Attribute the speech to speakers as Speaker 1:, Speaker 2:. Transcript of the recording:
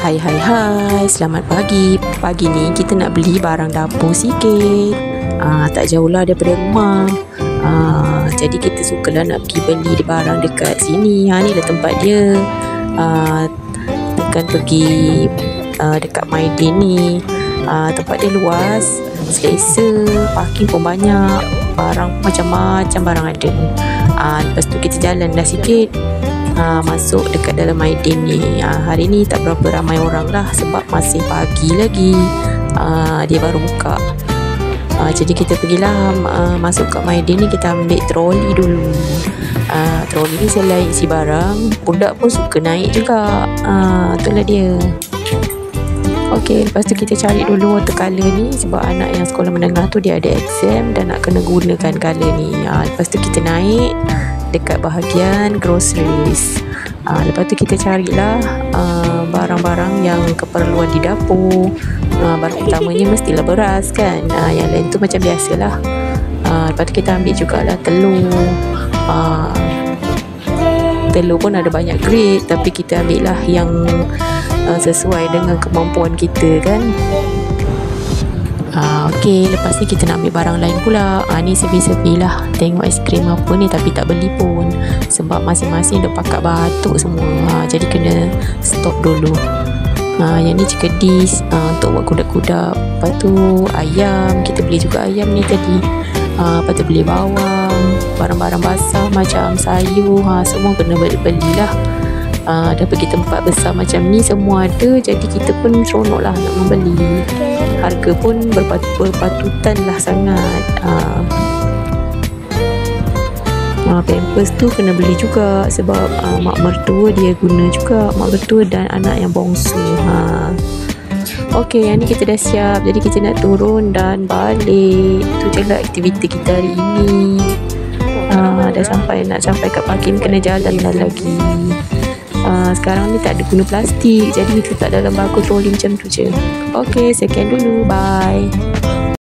Speaker 1: Hai, selamat pagi. Pagi ni kita nak beli barang dapur sikit. Tak jauh lah daripada rumah. Jadi kita sukalah nak pergi beli barang dekat sini. Ni lah tempat dia. Tekan pergi dekat Maidin ni. Tempat dia luas, selesa, parking pun banyak, barang macam-macam barang ada. Lepas tu kita jalan dah sikit, masuk dekat dalam Maidin ni. Hari ni tak berapa ramai orang lah sebab masih pagi lagi. Dia baru buka. Jadi kita pergilah masuk kat Maidin ni. Kita ambil troli dulu. Troli ni selain isi barang, budak pun suka naik juga. Itulah dia. Okey, lepas tu kita cari dulu watercolor ni sebab anak yang sekolah menengah tu dia ada exam dan nak kena gunakan color ni. Lepas tu kita naik dekat bahagian groceries. Lepas tu kita carilah barang-barang yang keperluan di dapur. Barang utamanya mestilah beras kan. Yang lain tu macam biasalah. Lepas tu kita ambil jugalah telur. Telur pun ada banyak grade, tapi kita ambil lah yang sesuai dengan kemampuan kita kan. Okey, lepas ni kita nak ambil barang lain pula. Ni sepi-sepi lah. Tengok aiskrim apa ni, tapi tak beli pun sebab masing-masing dah pakat batuk semua. Jadi kena stop dulu. Yang ni cikedis untuk buat kudak-kudak. Lepas tu ayam, kita beli juga ayam ni tadi. Lepas tu beli bawang, barang-barang basah macam sayur, semua kena beli lah. Dah pergi tempat besar macam ni semua ada, jadi kita pun seronok lah nak membeli. Harga pun berpatutan lah sangat. Pampers tu kena beli juga sebab mak mertua dia guna juga, mak mertua dan anak yang bongsu. Okey, yang ni kita dah siap, jadi kita nak turun dan balik. Itu je lah aktiviti kita hari ini. Dah nak sampai kat parking, kena jalan dah lagi. Sekarang ni tak ada guna plastik, jadi kita letak dalam bako troli macam tu je. Okey, sekian dulu, bye.